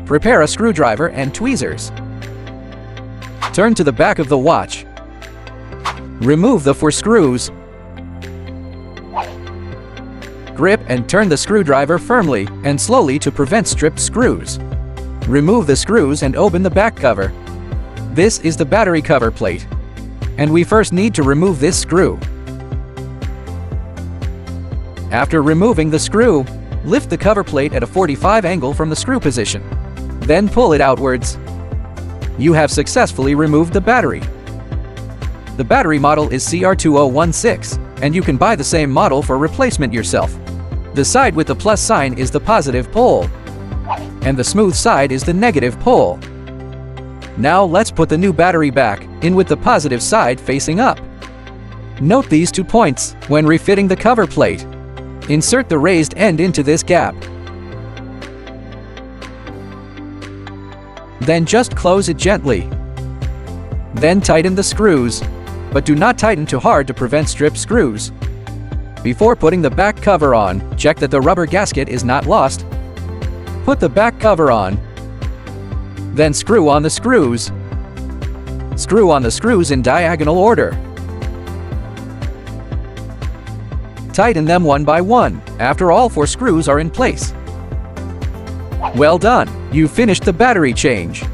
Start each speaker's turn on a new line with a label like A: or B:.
A: Prepare a screwdriver and tweezers. Turn to the back of the watch. Remove the 4 screws. Grip and turn the screwdriver firmly and slowly to prevent stripped screws. Remove the screws and open the back cover. This is the battery cover plate. And we first need to remove this screw. After removing the screw, lift the cover plate at a 45 angle from the screw position. Then pull it outwards. You have successfully removed the battery. The battery model is CR2016, and you can buy the same model for replacement yourself. The side with the plus sign is the positive pole, and the smooth side is the negative pole. Now let's put the new battery back in with the positive side facing up. Note these 2 points when refitting the cover plate. Insert the raised end into this gap. Then just close it gently. Then tighten the screws, but do not tighten too hard to prevent stripped screws. Before putting the back cover on, check that the rubber gasket is not lost. Put the back cover on. Then screw on the screws. Screw on the screws in diagonal order. Tighten them one by one, after all 4 screws are in place. Well done! You finished the battery change.